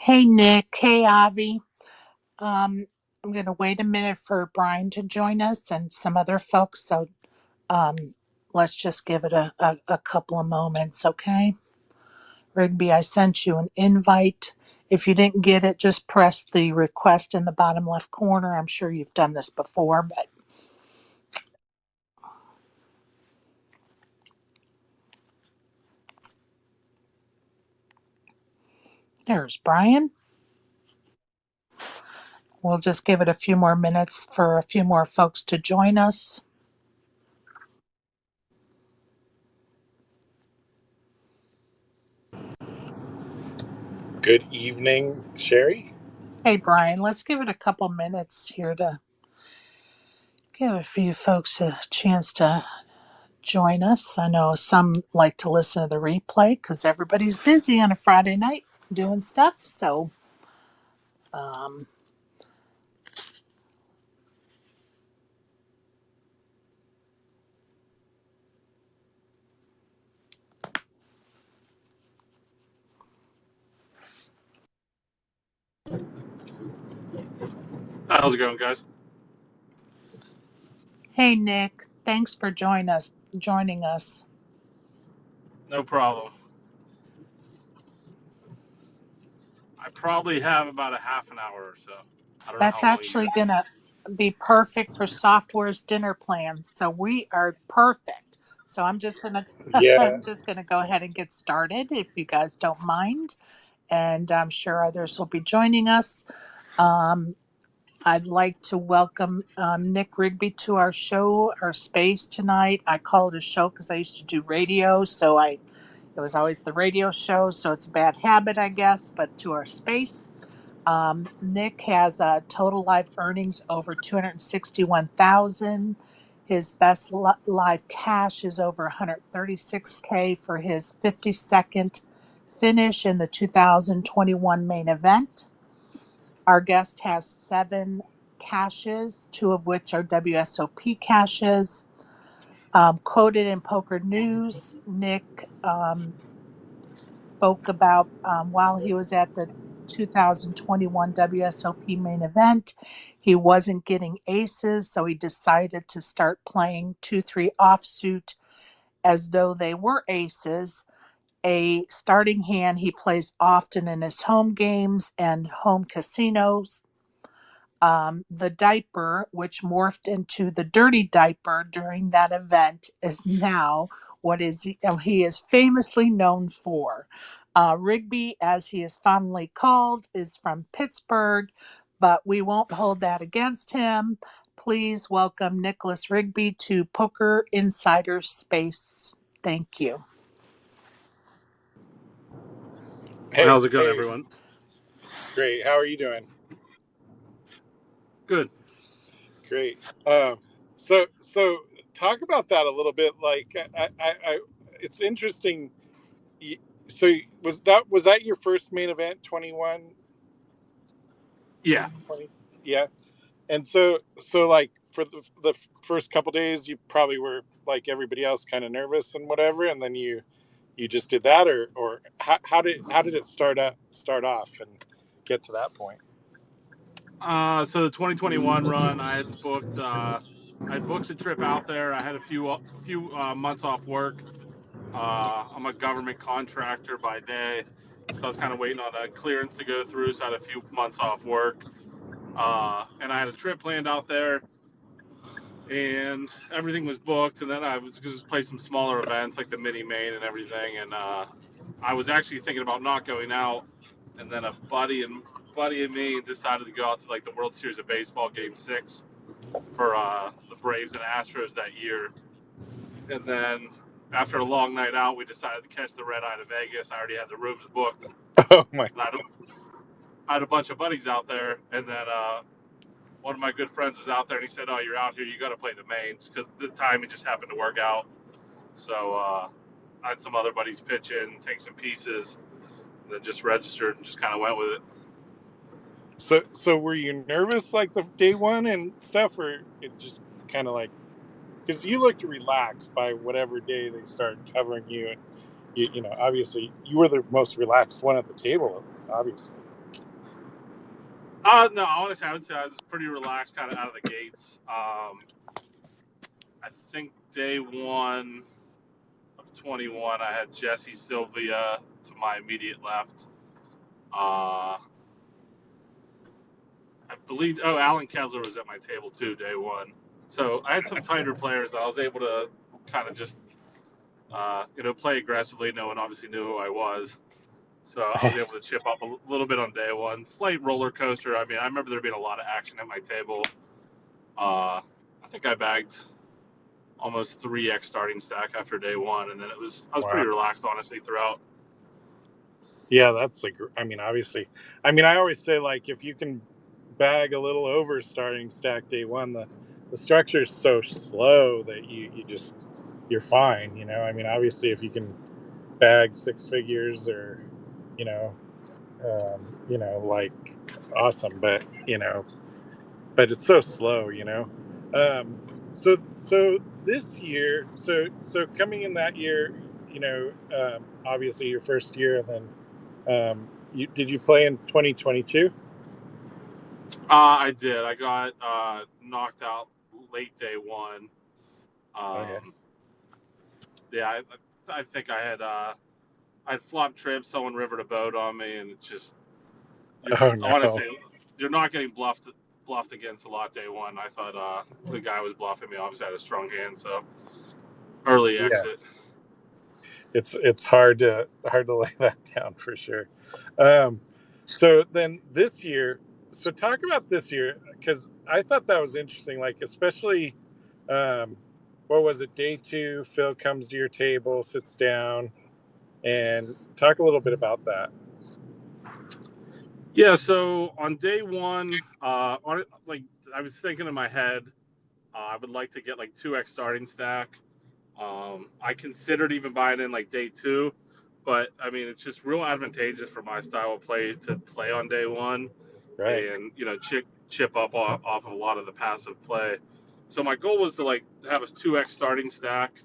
Hey Nick, hey Avi. Um, I'm going to wait a minute for Brian to join us and some other folks. So um, let's just give it a couple of moments, okay? Rigby, I sent you an invite. If you didn't get it, just press the request in the bottom left corner. I'm sure you've done this before, but there's Brian. We'll just give it a few more minutes for a few more folks to join us. Good evening, Sherry. Hey Brian, let's give it a couple minutes here to give a few folks a chance to join us. I know some like to listen to the replay because everybody's busy on a Friday night doing stuff. So, um, How's it going, guys? hey Nick, thanks for Joining us. No problem. I probably have about a half an hour or so. I don't know That's how long you actually guys. gonna be perfect for Software's dinner plans. So we are perfect. So I'm just gonna Yeah, I'm just gonna go ahead and get started if you guys don't mind, and I'm sure others will be joining us. Um, I'd like to welcome Nick Rigby to our show, our space tonight. I call it a show because I used to do radio, so it was always the radio show, so it's a bad habit, I guess. But to our space, Nick has total live earnings over 261,000. His best live cash is over 136K for his 52nd finish in the 2021 main event. Our guest has 7 caches, 2 of which are WSOP caches. Quoted in Poker News, Nick spoke about while he was at the 2021 WSOP main event, he wasn't getting aces, so he decided to start playing 2-3 offsuit as though they were aces. A starting hand he plays often in his home games and home casinos. The diaper, which morphed into the dirty diaper during that event, is now what is he is famously known for. Rigby, as he is fondly called, is from Pittsburgh, but we won't hold that against him. Please welcome Nicholas Rigby to Poker Insider Space. Thank you. Hey, How's it going, hey, everyone? great. How are you doing? Good. Great. So talk about that a little bit. Like, it's interesting. So was that your first main event? 21, Yeah. 20? Yeah. And so like for the first couple days, you probably were like everybody else, kind of nervous and whatever, and then you just did that, or how did it start off and get to that point? So the 2021 run, I had booked a trip out there. I had a few months off work. I'm a government contractor by day, so I was kind of waiting on a clearance to go through. So I had a few months off work, and I had a trip planned out there, and everything was booked. And then I was just play some smaller events like the mini main and everything. And I was actually thinking about not going out, and then a buddy and me decided to go out to like the World Series of Baseball Game 6 for the Braves and Astros that year. And then after a long night out, we decided to catch the red eye to Vegas. I already had the rooms booked, Oh my. and I had a bunch of buddies out there. And then one of my good friends was out there, and he said, "Oh, you're out here. You got to play the mains," because the timing just happened to work out. So I had some other buddies pitch in, take some pieces, and then just registered and just kind of went with it. So were you nervous like the day one and stuff, or it just kind of like, because you looked relaxed by whatever day they started covering you, and you know obviously you were the most relaxed one at the table, obviously. No, honestly, I would say I was pretty relaxed kind of out of the gates. I think day one of 21, I had Jesse Sylvia to my immediate left. Uh, I believe, Alan Kessler was at my table too, day one. So I had some tighter players. I was able to kind of just, play aggressively. No one obviously knew who I was. So I was able to chip up a little bit on day one. Slight roller coaster. I mean, I remember there being a lot of action at my table. I think I bagged almost 3x starting stack after day one, and then I was Wow. pretty relaxed honestly throughout. Yeah, that's like, I mean, obviously, I mean, I always say like if you can bag a little over starting stack day one, the structure is so slow that you just you're fine. I mean, obviously, if you can bag six figures or you know, like awesome, but but it's so slow. Um, so this year, so coming in that year, obviously your first year, and then did you play in 2022? I did. I got knocked out late day one. Okay. Yeah, I think I'd flop trips, someone rivered a boat on me, and it just Oh honestly no. you're not getting bluffed against a lot day one. I thought the guy was bluffing me. Obviously, I had a strong hand, so early Yeah, exit. it's hard to lay that down for sure. Um, so then this year, so talk about this year because I thought that was interesting. Like especially, um, what was it? Day two, Phil comes to your table, sits down, and talk a little bit about that. Yeah, so on day one, like I was thinking in my head, I would like to get like 2x starting stack. I considered even buying in like day two, but I mean it's just real advantageous for my style of play to play on day one, Right. and chip up off of a lot of the passive play. So my goal was to like have a 2x starting stack,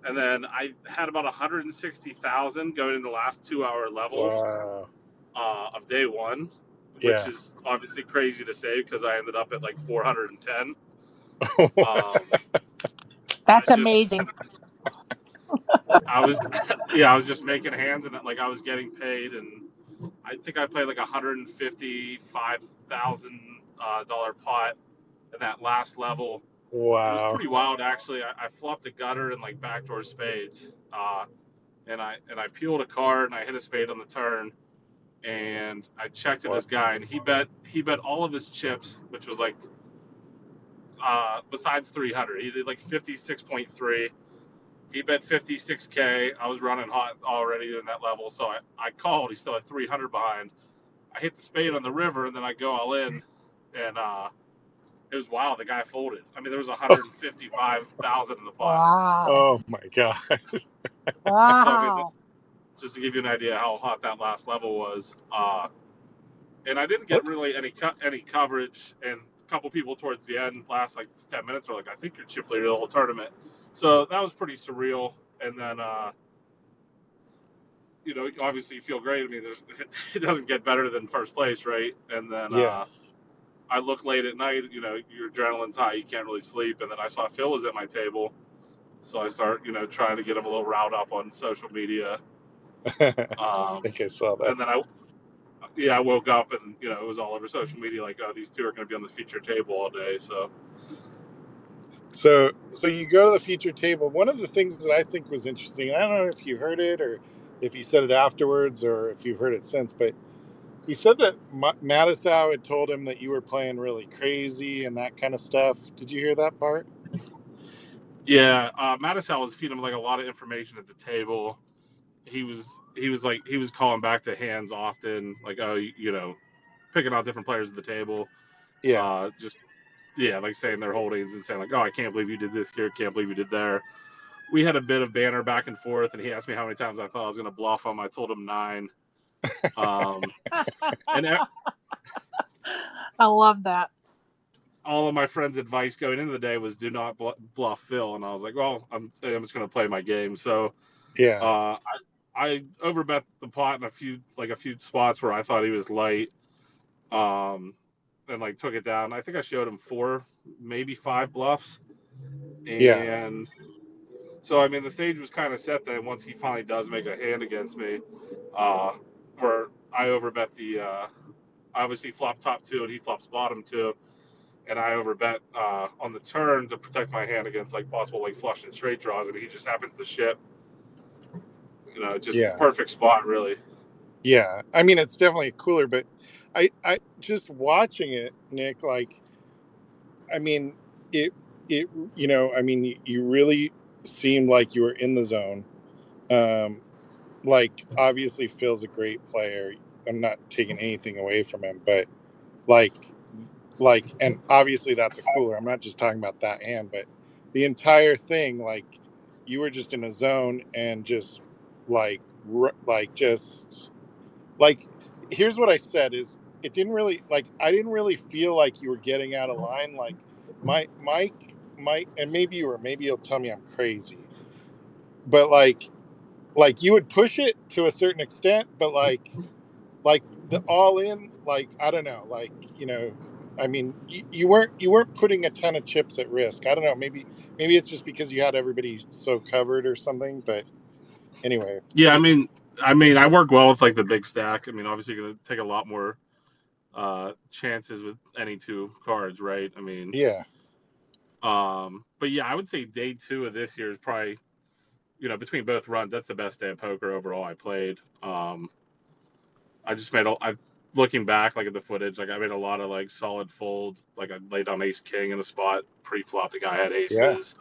and then I had about 160,000 going in the last 2 hour level Wow. of day one, which Yeah. is obviously crazy to say because I ended up at like 410. I That's just amazing. I was yeah, I was just making hands and like I was getting paid, and I think I played like $155,000 pot in that last level. It was Wow. pretty wild actually. I flopped a gutter and like backdoor spades, and I peeled a card and I hit a spade on the turn, and I checked to What? this guy, and he bet all of his chips, which was like besides 300, he did like 56.3. He bet 56K. I was running hot already in that level, so I called. He still had 300 behind. I hit the spade on the river, and then I go all in, and it was wild. The guy folded. I mean, there was 155,000 in the pot. Wow. Oh my god. So I mean, Wow. just to give you an idea how hot that last level was, and I didn't get What? really any coverage. And a couple people towards the end, last like 10 minutes, were like, "I think you're chip leader the whole tournament." So that was pretty surreal. And then obviously you feel great. I mean, it doesn't get better than first place, right? And then Yeah. I look late at night. Your adrenaline's high, you can't really sleep. And then I saw Phil was at my table, so I start, trying to get him a little riled up on social media. I think I saw that. And then I woke up and it was all over social media like, oh, these two are going to be on the feature table all day. So So you go to the feature table. One of the things that I think was interesting, I don't know if you heard it or if he said it afterwards or if you've heard it since, but he said that Matisow had told him that you were playing really crazy and that kind of stuff. Did you hear that part? yeah, Madison was feeding him like a lot of information at the table. He was calling back to hands often, like, oh, picking out different players at the table. Yeah. Just yeah, like saying their holdings and saying like, oh, I can't believe you did this here, can't believe you did there. We had a bit of banter back and forth, and he asked me how many times I thought I was going to bluff him. I told him 9. And I love that. all of my friends' advice going into the day was do not bluff Phil, and I was like, well, I'm just going to play my game. So Yeah. uh, I overbet the pot in a few spots where I thought he was light. um, and like took it down. I think I showed him 4, maybe 5 bluffs, Yeah. and so I mean the stage was kind of set then once he finally does make a hand against me, uh, where I overbet the obviously flop top 2 and he flops bottom 2, and I overbet on the turn to protect my hand against like possible like flush and straight draws, and he just happens to ship. Just Yeah. perfect spot really. Yeah. I mean, it's definitely cooler, but I just watching it, Nick, like, I mean, it, I mean, you really seemed like you were in the zone. Um, like, obviously, Phil's a great player. I'm not taking anything away from him, but like, and obviously that's a cooler. I'm not just talking about that hand, but the entire thing, like, you were just in a zone and just just like, here's what I said is it didn't really like I didn't really feel like you were getting out of line. Like Mike, and maybe you were, maybe you'll tell me I'm crazy, but like you would push it to a certain extent, but like the all in, like, I don't know, like, I mean, you weren't putting a ton of chips at risk. I don't know, maybe it's just because you had everybody so covered or something, but anyway. Yeah, I work well with like the big stack. I mean, obviously you're gonna take a lot more chances with any 2 cards, right? I mean, Yeah. but yeah, I would say day 2 of this year is probably, between both runs, that's the best day of poker overall I played. I just made, I looking back like at the footage, like I made a lot of like solid folds. Like I laid on ace king in the spot pre-flop. The guy had Yeah. aces.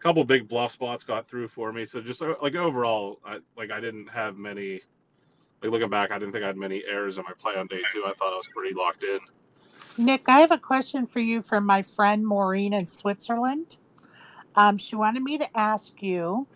Couple big bluff spots got through for me. So just like overall, I didn't have many. Like looking back, I didn't think I had many errors in my play on day 2. I thought I was pretty locked in. Nick, I have a question for you from my friend Maureen in Switzerland. She wanted me to ask you,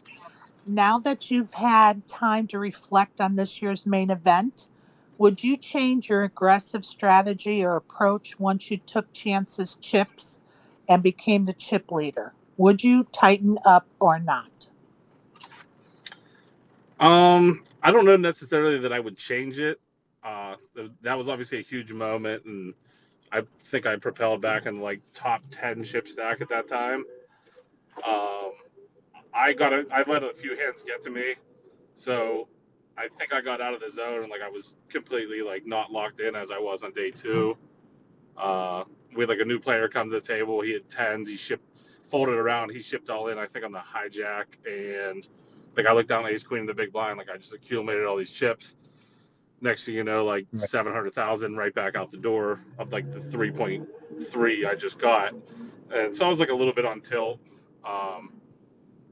now that you've had time to reflect on this year's main event, would you change your aggressive strategy or approach once you took chances chips and became the chip leader? Would you tighten up or not? I don't know necessarily that I would change it. That was obviously a huge moment, and I think I propelled back in like top 10 chip stack at that time. Um, I let a few hands get to me, so I think I got out of the zone and like I was completely like not locked in as I was on day 2. We had like a new player come to the table. He had tens. He shipped, folded around. He shipped all in. I think on the hijack, and like I looked down ace queen in the big blind. Like I just accumulated all these chips. Next thing you know, like 700,000 right back out the door of like the 3.3 I just got, and so I was like a little bit on tilt. Um,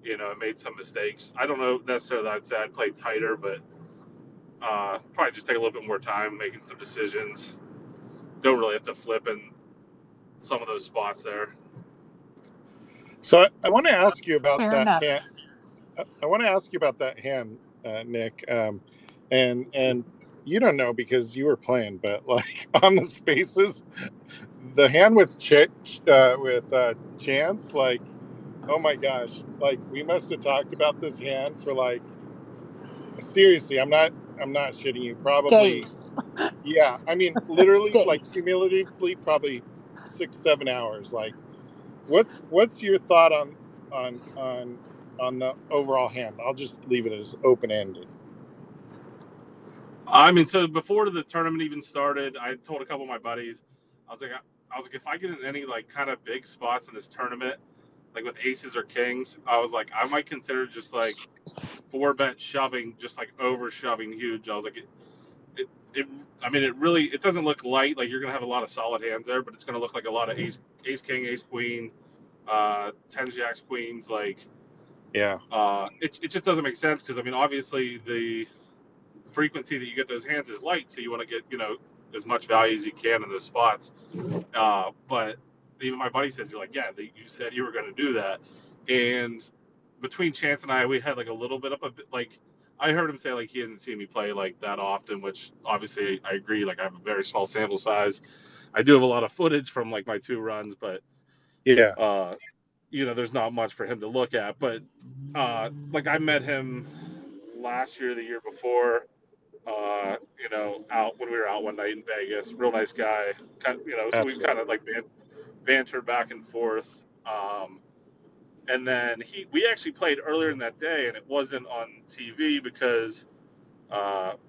I made some mistakes. I don't know necessarily that I'd say I'd play tighter, but probably just take a little bit more time making some decisions. Don't really have to flip in some of those spots there. So I want to ask you about Fair that enough. hand. I want to ask you about that hand, Nick. And you don't know because you were playing, but like on the spaces, the hand with Chance, like, oh my gosh, like we must have talked about this hand for like, seriously. I'm not shitting you. Probably, Days. yeah. I mean, literally, like Days. cumulatively, probably 6-7 hours. Like, what's your thought on the overall hand? I'll just leave it as open ended. So before the tournament even started, I told a couple of my buddies, I was like, if I get in any like kind of big spots in this tournament, like with aces or kings, I was like, I might consider just like 4-bet shoving, just like over shoving huge. I was like, it I mean, it doesn't look light. Like you're gonna have a lot of solid hands there, but it's gonna look like a lot of ace king, ace queen, tens jacks queens. Like, Yeah. it just doesn't make sense because I mean, obviously the frequency that you get those hands is light, so you want to get as much value as you can in those spots. But even my buddy said, "You're like, yeah, you said you were going to do that." And between Chance and I, we had like a little bit of a like. I heard him say like he hasn't seen me play like that often, which obviously I agree. Like I have a very small sample size. I do have a lot of footage from like my 2 runs, but Yeah. uh, there's not much for him to look at. But like I met him last year, the year before, out when we were out one night in Vegas. Real nice guy. So we kind Absolutely. of like bantered back and forth. And then we actually played earlier in that day, and it wasn't on TV because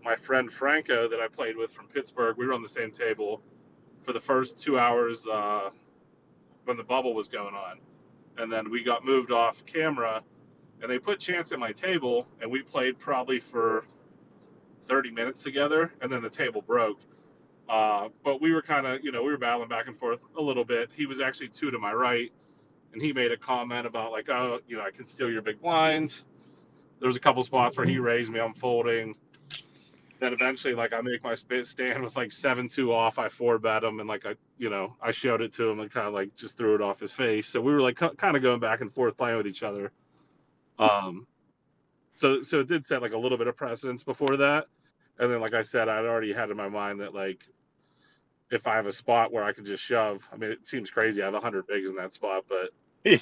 my friend Franco that I played with from Pittsburgh, we were on the same table for the first 2 hours when the bubble was going on, and then we got moved off camera, and they put Chance at my table, and we played probably for 30 minutes together, and then the table broke. But we were kind of, we were battling back and forth a little bit. He was actually two to my right, and he made a comment about like, oh, I can steal your big blinds. There was a couple spots where he raised me, I'm folding. Then eventually, like I make my stand with like 7-2 off. I four bet him, and like I showed it to him and kind of like just threw it off his face. So we were like kind of going back and forth playing with each other. Um, so it did set like a little bit of precedence before that. And then, like I said, I'd already had in my mind that like if I have a spot where I can just shove. I mean, it seems crazy. I have 100 bigs in that spot, but Yeah.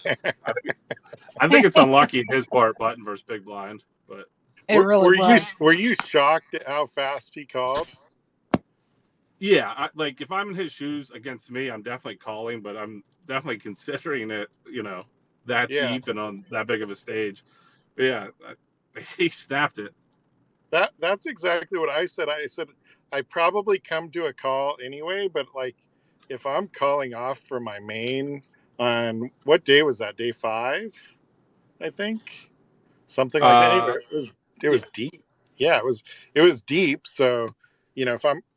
I think it's unlucky in his part, button versus big blind. But It really was. Were you shocked at how fast he called? yeah, like if I'm in his shoes against me, I'm definitely calling, but I'm definitely considering it, that Yeah. deep and on that big of a stage. But yeah, he snapped it. That's exactly what I said. I said I probably come to a call anyway, but like if I'm calling off for my main on what day was that? Day 5, I think. Something like that. Uh, It yeah, was deep. Yeah, it was deep. So,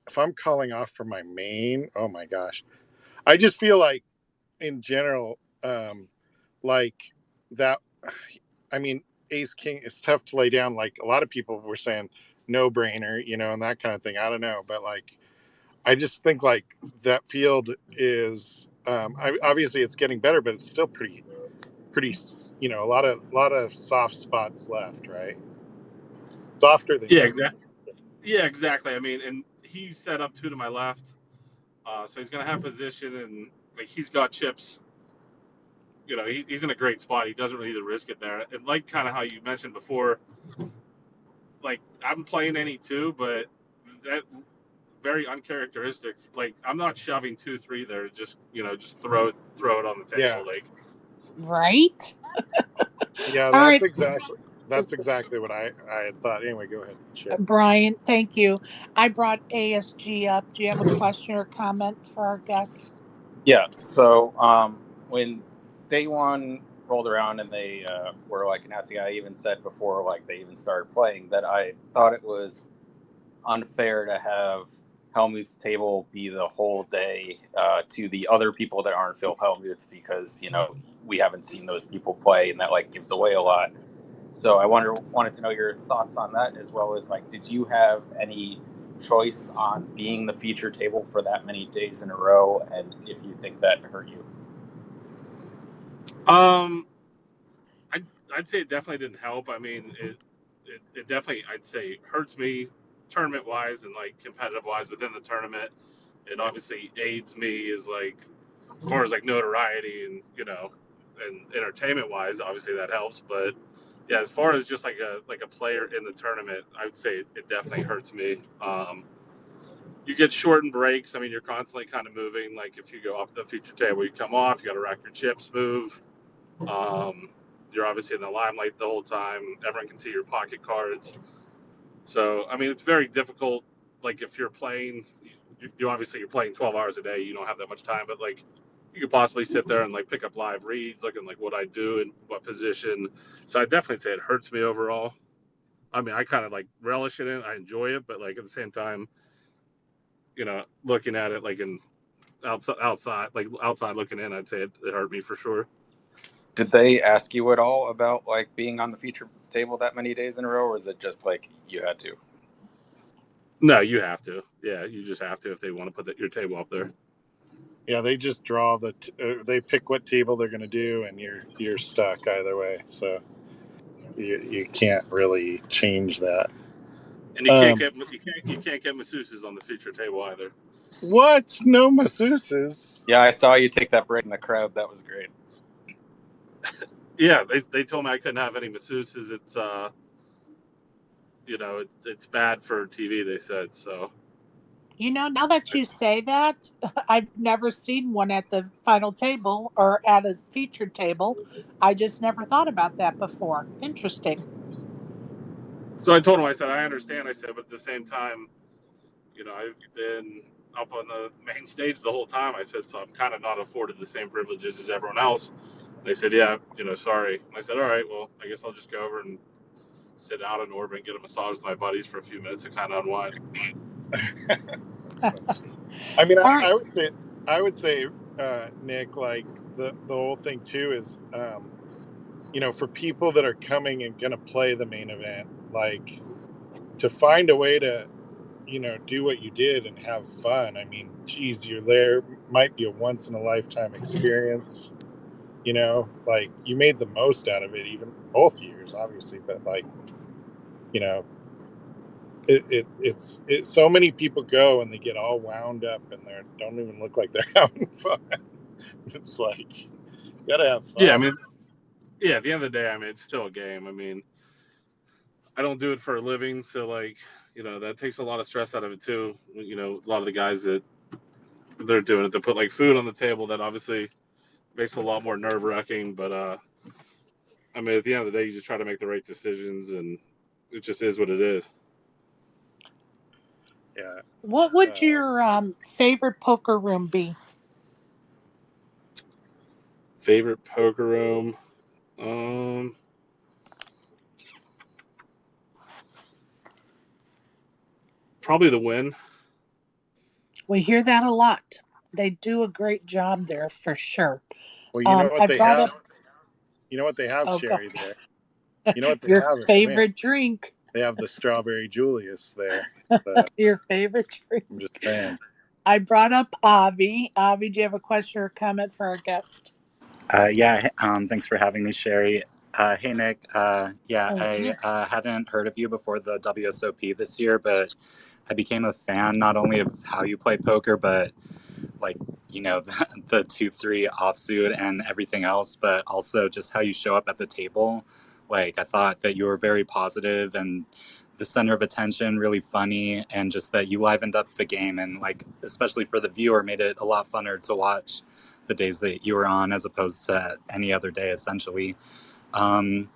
if I'm calling off for my main, oh my gosh. I just feel like in general, like that. I mean, Ace King is tough to lay down. Like a lot of people were saying, no brainer, and that kind of thing. I don't know, but like, I just think like that field is. Obviously it's getting better, but it's still pretty. A lot of soft spots left, right? Softer than yeah, usual. exactly. Yeah, exactly. I mean, and he set up two to my left, so he's gonna have position, and like he's got chips. He's in a great spot. He doesn't really need to risk it there. And like kind of how you mentioned before, like I'm playing any two, but that very uncharacteristic. Like I'm not shoving 2-3 there. Just throw it on the Yeah, table. Like Right? yeah, All right, that's exactly what I had thought. Anyway, go ahead, Chip. Brian, thank you. I brought ASG up. Do you have a question or comment for our guest? Yeah. So when day one rolled around and they were like, and I think I even said before, like they even started playing, that I thought it was unfair to have Helmut's table be the whole day to the other people that aren't Phil Helmuth, because we haven't seen those people play, and that like gives away a lot. So I wanted to know your thoughts on that, as well as like, did you have any choice on being the feature table for that many days in a row, and if you think that hurt you? um, I'd say it definitely didn't help. I mean, it definitely I'd say hurts me tournament wise and like competitive wise within the tournament. It obviously aids me as like as far as like notoriety and and entertainment wise. Obviously that helps, but yeah, as far as just like a player in the tournament, I would say it definitely hurts me. You get shortened breaks. I mean, you're constantly kind of moving. Like if you go up the feature table, you come off, you got to rack your chips, move. Um, you're obviously in the limelight the whole time. Everyone can see your pocket cards. So I mean, it's very difficult. Like if you're playing, you obviously you're playing 12 hours a day. You don't have that much time, but like you could possibly sit there and like pick up live reads, looking like what I do and what position. So I definitely say it hurts me overall. I mean, I kind of like relish in it. I enjoy it, but like at the same time, looking at it like in outside looking in, I'd say it hurt me for sure. Did they ask you at all about like being on the feature table that many days in a row, or is it just like you had to? No, you have to. Yeah, you just have to if they want to put your table up there. Yeah, they just draw they pick what table they're going to do, and you're stuck either way. So you can't really change that. And you can't get masseuses on the feature table either. What? No masseuses? Yeah, I saw you take that break in the crowd. That was great. Yeah, they told me I couldn't have any masseuses. It's it's bad for TV. They said so. Now that you say that, I've never seen one at the final table or at a featured table. I just never thought about that before. Interesting. So I told him, I said, I understand. I said, but at the same time, I've been up on the main stage the whole time. I said, so I'm kind of not afforded the same privileges as everyone else. They said, yeah, sorry. I said, all right, well, I guess I'll just go over and sit out in orbit and get a massage with my buddies for a few minutes to kind of unwind. That's funny. I mean, All right. I would say, Nick, like the whole thing too is, for people that are coming and going to play the main event, like to find a way to, do what you did and have fun. I mean, geez, you're there, might be a once in a lifetime experience. Like you made the most out of it, even both years, obviously, but like, you know, it's so many people go and they get all wound up and they don't even look like they're having fun. It's like you gotta have Yeah, I fun. mean, at the end of the day, I mean, it's still a game. I mean, I don't do it for a living, so like, that takes a lot of stress out of it too. A lot of the guys that they're doing it to put like food on the table, that obviously makes it a lot more nerve wracking. But I mean, at the end of the day, you just try to make the right decisions, and it just is what it is. Yeah. What would your favorite poker room be? Favorite poker room? Um, Probably the Win. We hear that a lot. They do a great job there for sure. Well, you know what I they brought have. up You know what they have, oh go Sherry. There. You know what they your have at the Win. favorite drink. They have the strawberry Julius there. The, Your favorite drink. I'm just saying. I brought up Avi. Avi, do you have a question or comment for our guest? Yeah, thanks for having me, Sherry. Hey, Nick. Yeah, Thank I you. hadn't heard of you before the WSOP this year, but I became a fan not only of how you play poker, but like, the 2-3 offsuit and everything else, but also just how you show up at the table. Like, I thought that you were very positive and the center of attention, really funny, and just that you livened up the game and, like, especially for the viewer, made it a lot funner to watch the days that you were on as opposed to any other day, essentially. Um,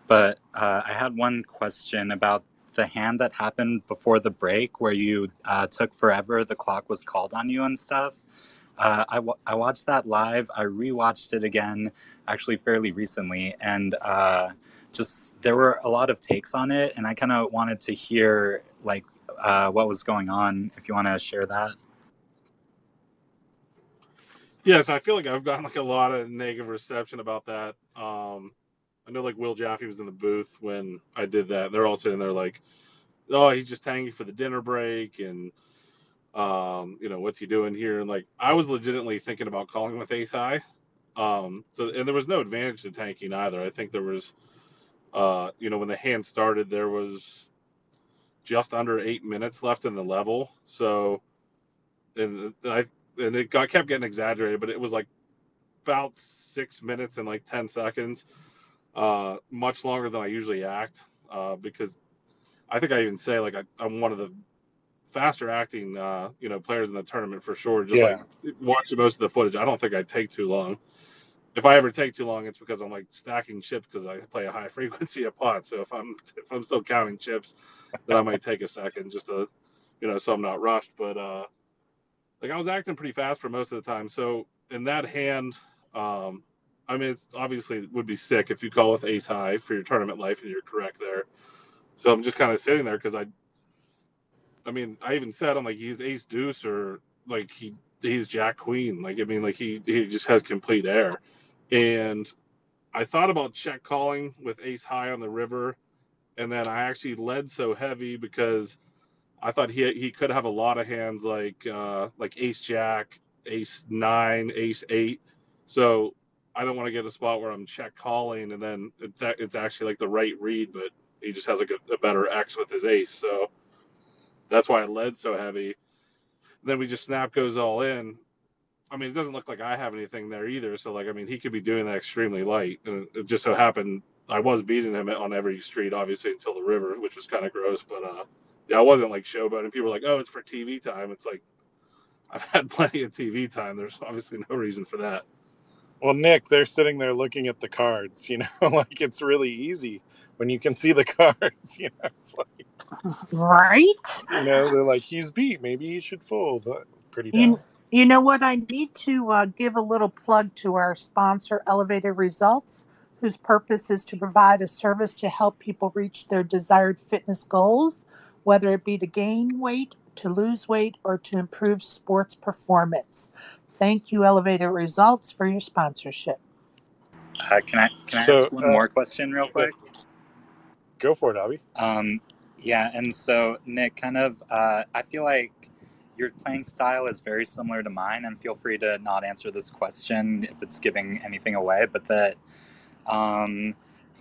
but I had one question about the hand that happened before the break where you took forever, the clock was called on you and stuff. I watched that live. I rewatched it again, actually fairly recently, and just there were a lot of takes on it, and I kind of wanted to hear like what was going on. If you want to share that. Yeah, so I feel like I've gotten like a lot of negative reception about that. I know like Will Jaffe was in the booth when I did that. They're all sitting there like, oh, he's just tanking for the dinner break, and what's he doing here? And like, I was legitimately thinking about calling with ace high. And there was no advantage to tanking either. I think there was, when the hand started, there was just under 8 minutes left in the level. So, and it kept getting exaggerated, but it was like about 6 minutes and like 10 seconds, much longer than I usually act, because I think I even say like I'm one of the faster acting, players in the tournament for sure. Just like Yeah. watching most of the footage, I don't think I take too long. If I ever take too long, it's because I'm like stacking chips because I play a high frequency of pot. So if I'm still counting chips, then I might take a second just to, so I'm not rushed. But like I was acting pretty fast for most of the time. So in that hand, um, I mean, it's obviously it would be sick if you call with ace high for your tournament life, and you're correct there. So I'm just kind of sitting there because I mean, I even said I'm like he's ace deuce or like he's jack queen. Like I mean, like he just has complete air, and I thought about check calling with ace high on the river, and then I actually led so heavy because I thought he could have a lot of hands like ace jack, ace nine, ace eight. So I don't want to get a spot where I'm check calling and then it's actually like the right read, but he just has like a better X with his ace. So that's why I led so heavy. Then we just snap goes all in. I mean, it doesn't look like I have anything there either. So like, I mean, he could be doing that extremely light, and it just so happened I was beating him on every street, obviously, until the river, which was kind of gross. But yeah, I wasn't like showboating. People were like, "Oh, it's for TV time." It's like I've had plenty of TV time. There's obviously no reason for that. Well, Nick, they're sitting there looking at the cards, like it's really easy when you can see the cards, it's like, Right? they're like, he's beat, maybe he should fold. Pretty You, dumb. you know what? I need to give a little plug to our sponsor, Elevated Results, whose purpose is to provide a service to help people reach their desired fitness goals, whether it be to gain weight, to lose weight, or to improve sports performance. Thank you, Elevated Results, for your sponsorship. Can I So, ask one more question real yeah, quick? go for it, Abby. Yeah, and so Nick, kind of, I feel like your playing style is very similar to mine, and feel free to not answer this question if it's giving anything away, but that, um,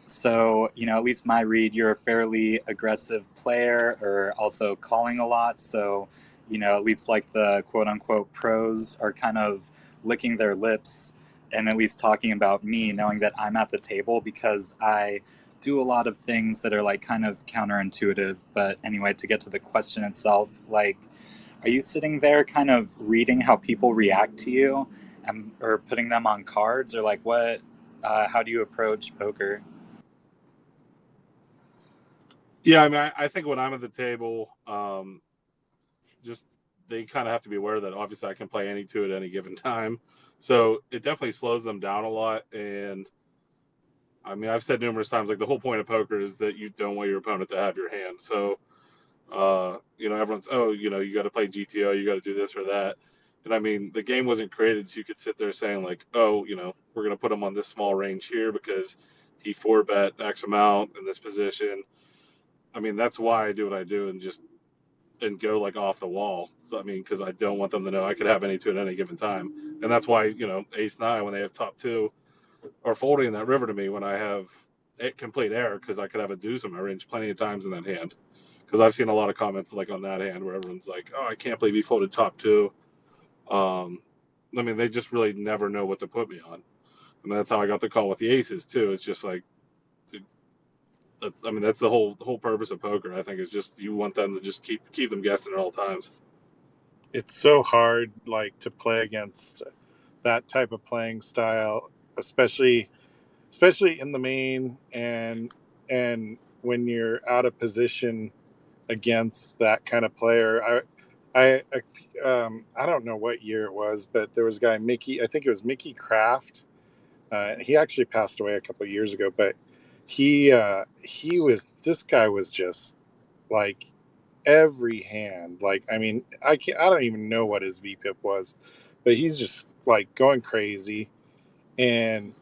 so, at least my read, you're a fairly aggressive player, or also calling a lot, so, at least like the quote unquote pros are kind of licking their lips and at least talking about me, knowing that I'm at the table because I do a lot of things that are like kind of counterintuitive. But anyway, to get to the question itself, like, are you sitting there kind of reading how people react to you and or putting them on cards, or like what? How do you approach poker? Yeah, I mean, I think when I'm at the table, just they kind of have to be aware that obviously I can play any two at any given time. So it definitely slows them down a lot. And I mean, I've said numerous times, like the whole point of poker is that you don't want your opponent to have your hand. So, everyone's, oh, you got to play GTO, you got to do this or that. And I mean, the game wasn't created so you could sit there saying like, oh, we're going to put him on this small range here because he four bet X amount in this position. I mean, that's why I do what I do and go like off the wall. So I mean, because I don't want them to know I could have any two at any given time, and that's why Ace Nine when they have top two are folding in that river to me when I have complete error because I could have a deuce in my range plenty of times in that hand. Because I've seen a lot of comments like on that hand where everyone's like, "Oh, I can't believe he folded top two." Um, I mean, they just really never know what to put me on. I mean, that's how I got the call with the aces too. It's just like, that's the whole purpose of poker. I think is just you want them to just keep them guessing at all times. It's so hard, like, to play against that type of playing style, especially in the main, and when you're out of position against that kind of player. I don't know what year it was, but there was a guy, Mickey. I think it was Mickey Kraft. He actually passed away a couple of years ago, but he was this guy was just like every hand. Like, I mean, I don't even know what his VPIP was, but he's just like going crazy, and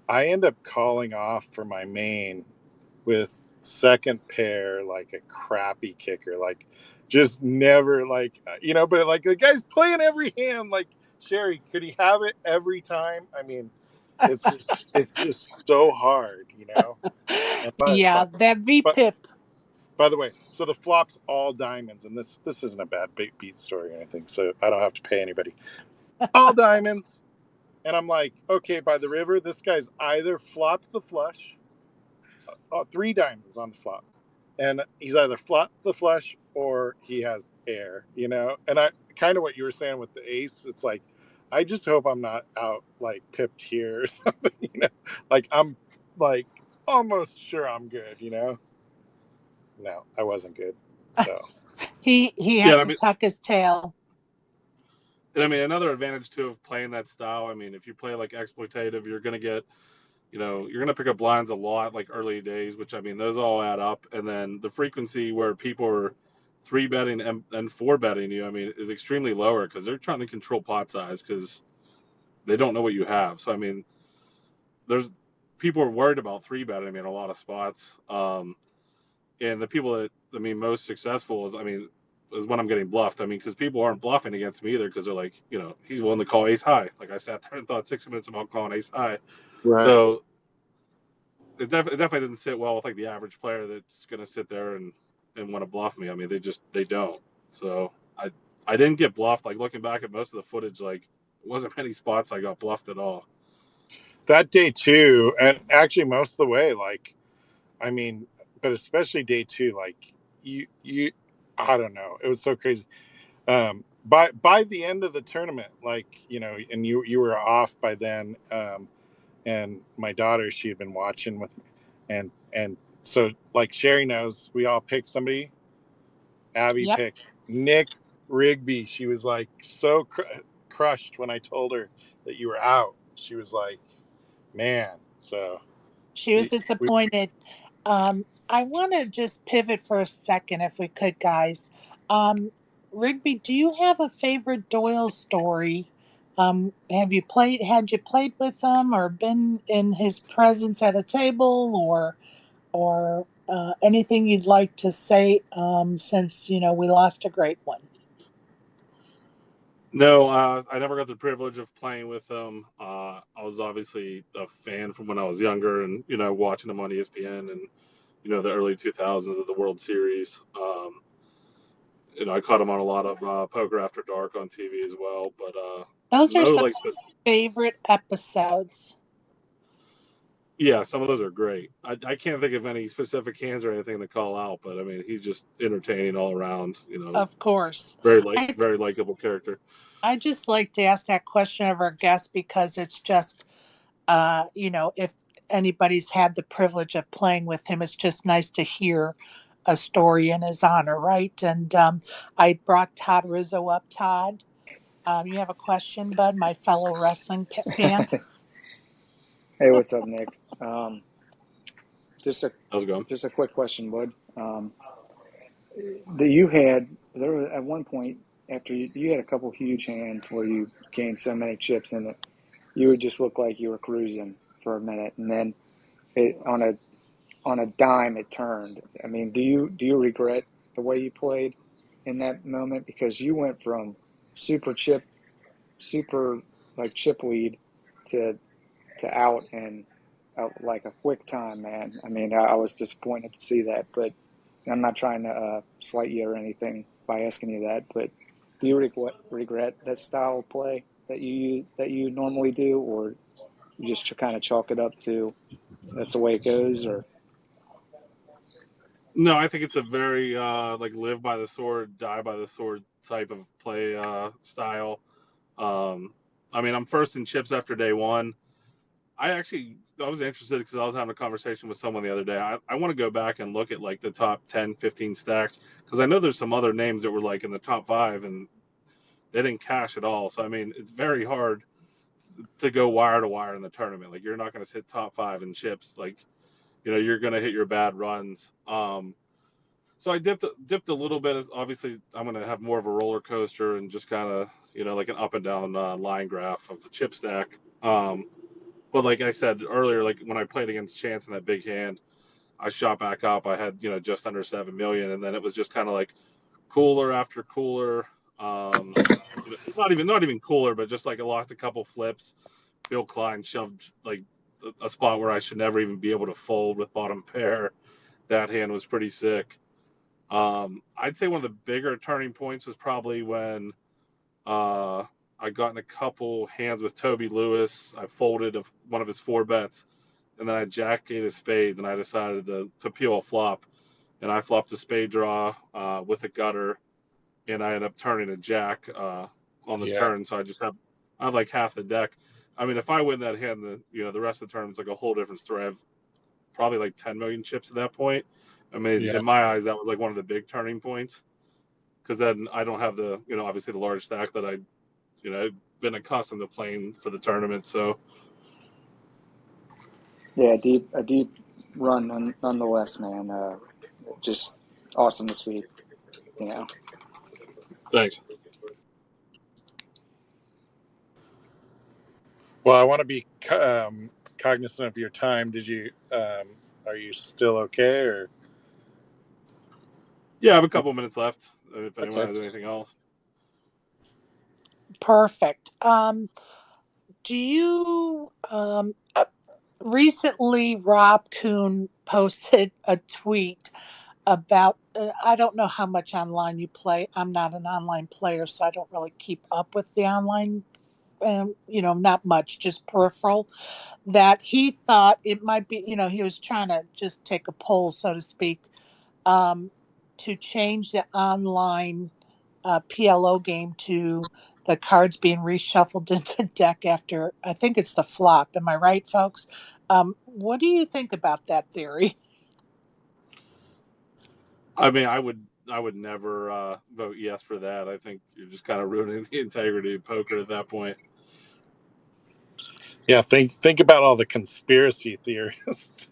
I end up calling off for my main with second pair, like a crappy kicker, like just never, like, but like the guy's playing every hand. Like, Sherry, could he have it every time? I mean, it's just so hard. And Yeah, that but VPIP. by the way, so the flop's all diamonds, and this isn't a bad beat story or anything, so I don't have to pay anybody. All diamonds. And I'm like, okay, by the river, this guy's either flopped the flush, three diamonds on the flop, and he's either flopped the flush or he has air. And I kind of what you were saying with the ace. It's like, I just hope I'm not out like pipped here or something. Like I'm like almost sure I'm good. No, I wasn't good. So He Yeah, had I to mean, tuck his tail. another advantage too of playing that style. I mean, if you play like exploitative, you're gonna get, you're gonna pick up blinds a lot like early days, which I mean, those all add up. And then the frequency where people are three betting and four betting you, I mean, is extremely lower because they're trying to control pot size because they don't know what you have. So I mean, there's people are worried about three betting. I mean, a lot of spots. And the people that I mean most successful is when I'm getting bluffed. I mean, because people aren't bluffing against me either because they're like, he's willing to call ace high. Like I sat there and thought 6 minutes about calling ace high. right. So it definitely doesn't sit well with like the average player that's gonna sit there and want to bluff me. I mean, they don't. So I didn't get bluffed. Like looking back at most of the footage, like it wasn't many spots I got bluffed at all. That day too, and actually most of the way, like, I mean, but especially day two, like you, I don't know, it was so crazy. By the end of the tournament, like, you know, and you were off by then, and my daughter, she had been watching with me, and so like Sherry knows, we all picked somebody. Abby Yep. picked Nick Rigby. She was like so crushed when I told her that you were out. She was like, man. So She was we disappointed. I want to just pivot for a second, if we could, guys. Um, Rigby, do you have a favorite Doyle story? Had you played with him or been in his presence at a table, or anything you'd like to say, since, we lost a great one? No, I never got the privilege of playing with him. I was obviously a fan from when I was younger, and watching him on ESPN, and the early 2000s of the World Series. I caught him on a lot of Poker After Dark on TV as well. But Those are no, some like, favorite episodes. yeah, some of those are great. I can't think of any specific hands or anything to call out, but I mean, he's just entertaining all around. Of course. I Very likable character. I just like to ask that question of our guests because it's just, if anybody's had the privilege of playing with him, it's just nice to hear a story in his honor, right? And I brought Todd Rizzo up. Todd, you have a question, bud, my fellow wrestling fan? Hey, what's up, Nick? Just a How's it going? just a quick question, bud. That you had there was, at one point after you had a couple huge hands where you gained so many chips in it, you would just look like you were cruising for a minute, and then on a dime it turned. I mean, do you regret the way you played in that moment because you went from super chip, super like chip lead to out and like a quick time, man. I mean, I was disappointed to see that, but I'm not trying to slight you or anything by asking you that. But do you regret that style of play that you normally do, or you just kind of chalk it up to that's the way it goes? Or No, I think it's a very like live by the sword, die by the sword type of play style. I mean, I'm first in chips after day one. I was interested because I was having a conversation with someone the other day. I want to go back and look at like the top 10, 15 stacks because I know there's some other names that were like in the top five and they didn't cash at all. So I mean, it's very hard to go wire to wire in the tournament. Like you're not going to sit top five in chips. Like you're going to hit your bad runs. So I dipped a little bit. Obviously, I'm going to have more of a roller coaster and just kind of like an up and down line graph of the chip stack. But like I said earlier, like when I played against Chance in that big hand, I shot back up. I had just under 7 million, and then it was just kind of like cooler after cooler. Not even cooler, but just like I lost a couple flips. Bill Klein shoved like a spot where I should never even be able to fold with bottom pair. That hand was pretty sick. I'd say one of the bigger turning points was probably when I got in a couple hands with Toby Lewis. I folded one of his four bets, and then I jack eight of spades, and I decided to peel a flop, and I flopped a spade draw with a gutter, and I ended up turning a jack on the yeah. turn. So I have like half the deck. I mean, if I win that hand, the rest of the tournament's like a whole different story. I have probably like 10 million chips at that point. I mean, Yeah. in my eyes, that was like one of the big turning points because then I don't have the obviously the large stack that I been accustomed to playing for the tournament. So yeah, a deep run nonetheless, man. Just awesome to see. You know. thanks. Well, I want to be cognizant of your time. Did you? Are you still okay? Or Yeah, I have a couple minutes left if anyone okay? has anything else. Perfect. Do you recently Rob Kuhn posted a tweet about I don't know how much online you play. I'm not an online player, so I don't really keep up with the online not much, just peripheral, that he thought it might be, he was trying to just take a poll, so to speak, um, to change the online PLO game to the cards being reshuffled into deck after, I think it's the flop. Am I right, folks? What do you think about that theory? I mean, I would never vote yes for that. I think you're just kind of ruining the integrity of poker at that point. Yeah, think about all the conspiracy theorists,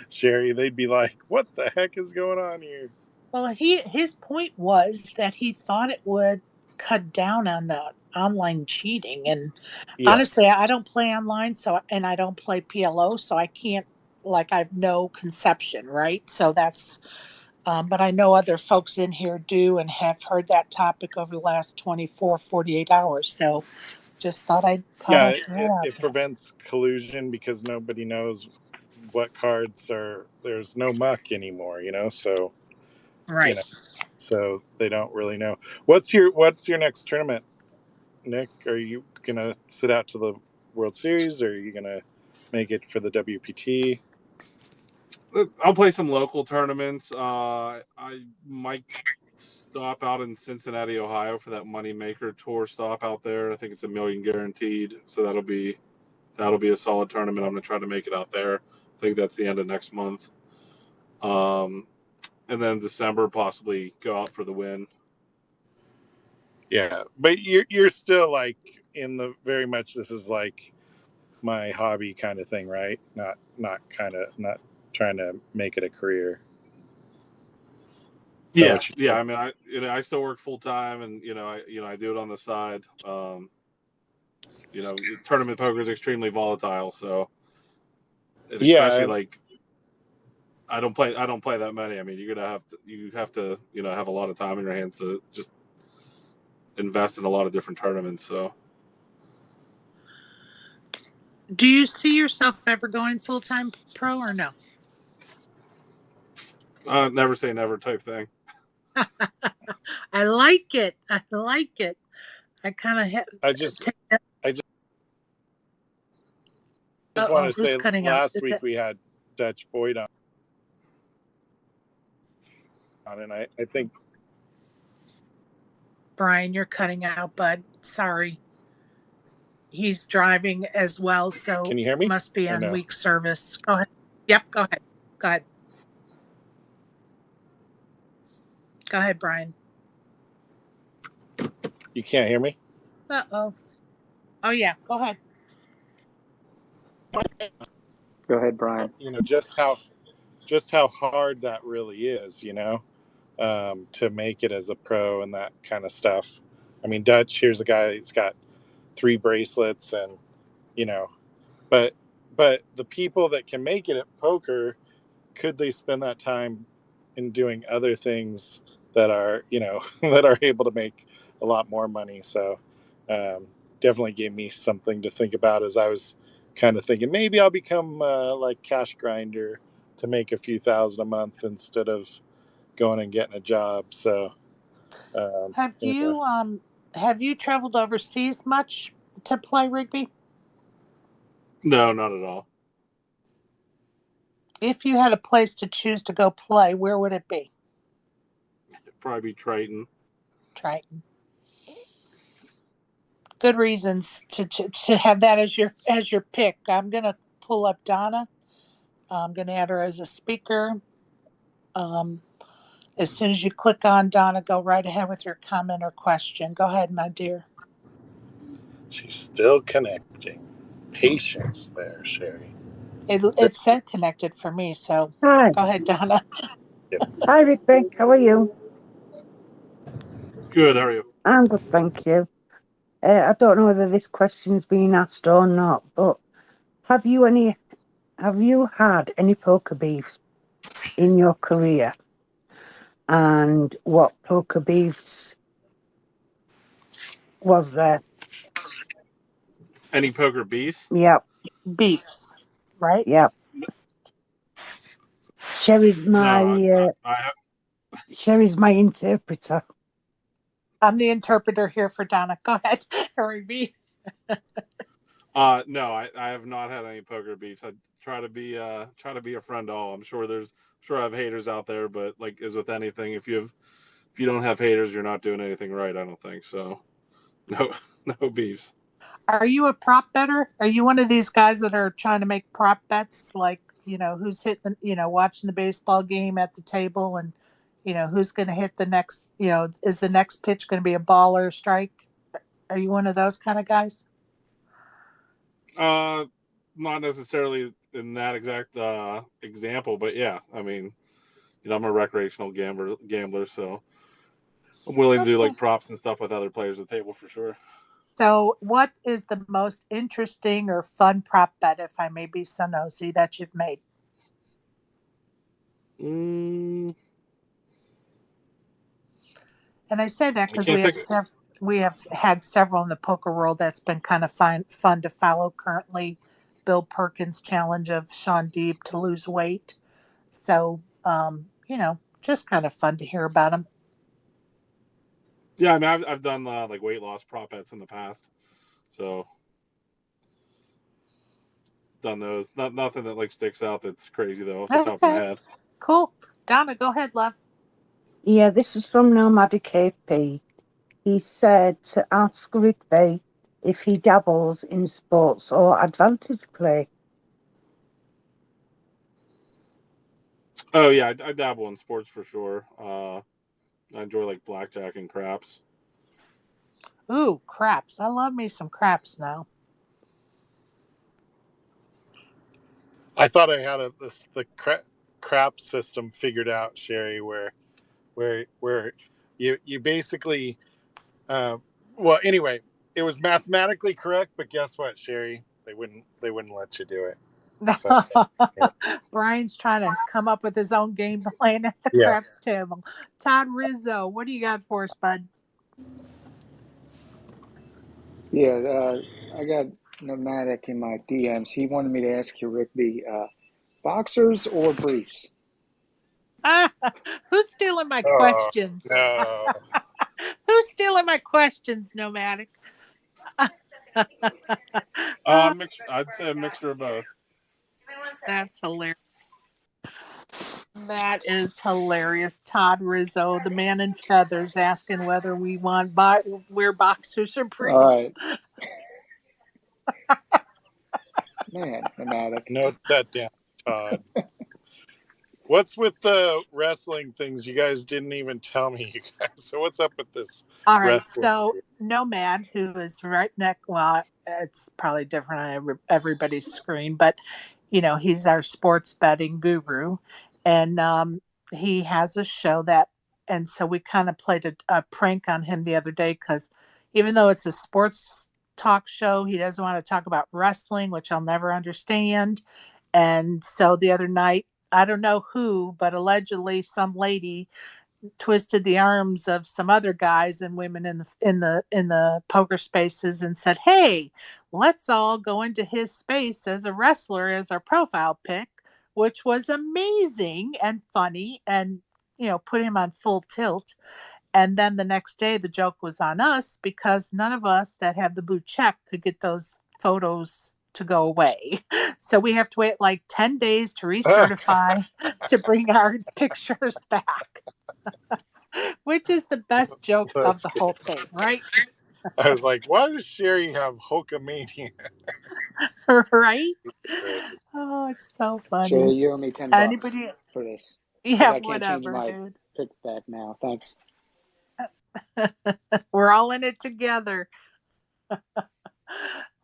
Sherry. They'd be like, "What the heck is going on here?" Well, his point was that he thought it would cut down on the online cheating. And Yeah, honestly, I don't play online, and I don't play PLO, so I can't, like, I have no conception, right? So that's but I know other folks in here do and have heard that topic over the last 24, 48 hours. So just thought I'd kind yeah. of throw it out It there. prevents collusion because nobody knows what cards are. There's no muck anymore, So you Right. know, so they don't really know. What's your next tournament, Nick? Are you gonna sit out to the World Series, or are you gonna make it for the WPT? I'll play some local tournaments. I might stop out in Cincinnati, Ohio for that Moneymaker Tour stop out there. I think it's $1 million guaranteed, so that'll be a solid tournament. I'm gonna try to make it out there. I think that's the end of next month. And then December possibly go out for the win. Yeah, but you're still like in the very much. This is like my hobby kind of thing, right? Not trying to make it a career. Is that Yeah, what you yeah. said? I mean, I still work full time, and I do it on the side. Tournament poker is extremely volatile, so especially Yeah, like I don't play that many. I mean, you have to have a lot of time in your hands to just invest in a lot of different tournaments. So Do you see yourself ever going full time pro or no? never say never type thing. I like it. I like it. I kind of I just take that. I just Uh want oh, to who's say cutting out? last Is week it we had Dutch Boyd on, and I think Brian? You're cutting out, bud. Sorry. He's driving as well, can so you hear me must be or on no? weak service. Go ahead. Yep, go ahead. Go ahead. Go ahead, Brian. You can't hear me. Uh oh. Oh yeah, go ahead. Go ahead, Brian. Just how hard that really is, to make it as a pro and that kind of stuff. I mean, Dutch, here's a guy that's got 3 bracelets, and you know, but the people that can make it at poker, could they spend that time in doing other things that are, that are able to make a lot more money? So definitely gave me something to think about as I was kind of thinking maybe I'll become like cash grinder to make a few thousand a month instead of going and getting a job. So Have anyway, you have you traveled overseas much to play Rigby? No, not at all. If you had a place to choose to go play, where would it be? It'd probably be Triton. Triton. Good reasons to have that as your pick. I'm gonna pull up Donna. I'm gonna add her as a speaker. Um, as soon as you click on Donna, go right ahead with your comment or question. Go ahead, my dear. she's still connecting. Patience there, Sherry. It said connected for me, so Hi. go ahead, Donna. Yep. Hi, Rigby. How are you? Good. How are you? I'm good, thank you. I don't know whether this question's been asked or not, but have you had any poker beefs in your career? And what poker beefs was there? Any poker beefs? Yep, Beefs, right? yep. Sherry's No, my Sherry's my interpreter. I'm the interpreter here for Donna. Go ahead, Harry B. No, I have not had any poker beefs. I try to be a friend to all. I'm sure I have haters out there, but like as with anything, if you don't have haters, you're not doing anything right. I don't think so. No, no beefs. Are you a prop better? Are you one of these guys that are trying to make prop bets, like, who's hitting, watching the baseball game at the table, and who's going to hit the next, is the next pitch going to be a ball or a strike? Are you one of those kind of guys? Not necessarily in that exact example, but yeah, I mean, I'm a recreational gambler, so I'm willing to do Okay. like props and stuff with other players at the table for sure. So, what is the most interesting or fun prop bet, if I may be so nosy, that you've made? Mm, And I say that I because can't think. we have had several in the poker world that's been kind of fun to follow currently. Bill Perkins' challenge of Sean Deeb to lose weight. So, just kind of fun to hear about them. Yeah, I mean, I've done like weight loss prop bets in the past, so done those. Nothing that like sticks out that's crazy though off the top of my Okay, head. cool. Donna, go ahead, love. Yeah, this is from Nomadic AP. He said to ask Rigby if he dabbles in sports or advantage play. Oh yeah, I dabble in sports for sure. I enjoy like blackjack and craps. Ooh, craps. I love me some craps now. I thought I had the crap system figured out, Sherry, where you basically well, anyway, it was mathematically correct, but guess what, Sherry? They wouldn't let you do it. So yeah, Brian's trying to come up with his own game plan at the yeah. craps table. Todd Rizzo, what do you got for us, bud? Yeah, I got Nomadic in my DMs. He wanted me to ask you, Rigby, boxers or briefs? Who's stealing my Oh questions? no. Who's stealing my questions, Nomadic? I'd say a mixture of both. That's hilarious. That is hilarious. Todd Rizzo, the man in feathers, asking whether we want wear boxers or All briefs. right, man, Nomadic. Note that down, Todd. What's with the wrestling things? You guys didn't even tell me, you guys. So what's up with this All right, wrestling? so Nomad, who is right next, well, it's probably different on everybody's screen, but he's our sports betting guru, and he has a show and so we kind of played a prank on him the other day because even though it's a sports talk show, he doesn't want to talk about wrestling, which I'll never understand. And so the other night, I don't know who, but allegedly some lady twisted the arms of some other guys and women in the poker spaces and said, "Hey, let's all go into his space as a wrestler as our profile pic," which was amazing and funny and put him on full tilt. And then the next day the joke was on us because none of us that have the blue check could get those photos to go away. So we have to wait like 10 days to recertify to bring our pictures back, which is the best joke of That's the good. whole thing, right? I was like, why does Sherry have Hulkamania? Right? Oh, it's so Sherry, funny. you owe me $10 Anybody? for this because Yeah, I can't change whatever, my dude. pick back now. Thanks. We're all in it together.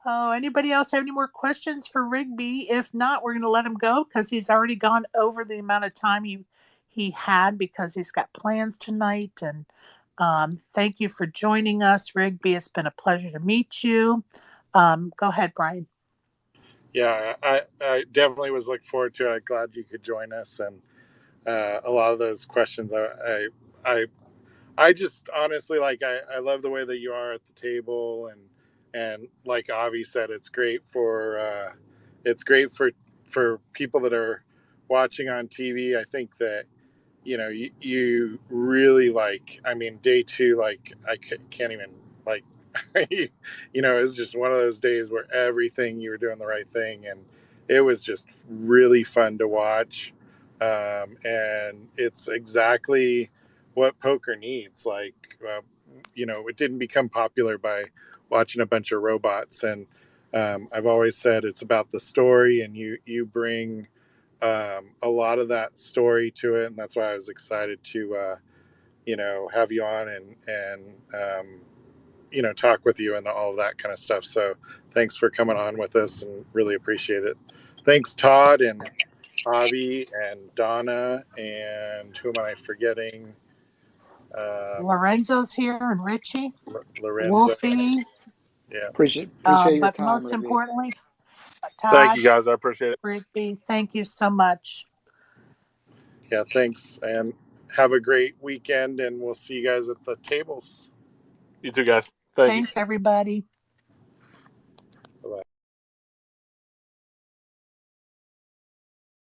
Oh, anybody else have any more questions for Rigby? If not, we're going to let him go because he's already gone over the amount of time he had because he's got plans tonight. And thank you for joining us, Rigby. It's been a pleasure to meet you. Go ahead, Brian. Yeah, I definitely was looking forward to it. I'm glad you could join us, and a lot of those questions, I I just honestly like I love the way that you are at the table, and like Avi said, it's great for people that are watching on TV. I think that you really like. I mean, day two, like can't even like you know, it was just one of those days where everything, you were doing the right thing, and it was just really fun to watch. And it's exactly what poker needs. Like, you know, it didn't become popular by watching a bunch of robots. And I've always said it's about the story, and you bring a lot of that story to it, and that's why I was excited to you know, have you on and you know, talk with you and all of that kind of stuff. So thanks for coming on with us, and really appreciate it. Thanks, Todd and Avi and Donna, and who am I forgetting? Lorenzo's here and Richie, Lorenzo. Wolfie, Yeah. Appreciate your but time, most Rigby. importantly, Thank Todd, you guys. I appreciate it. Rigby, thank you so much. Yeah. Thanks. And have a great weekend, and we'll see you guys at the tables. You too, guys. Thank you. Thanks, everybody.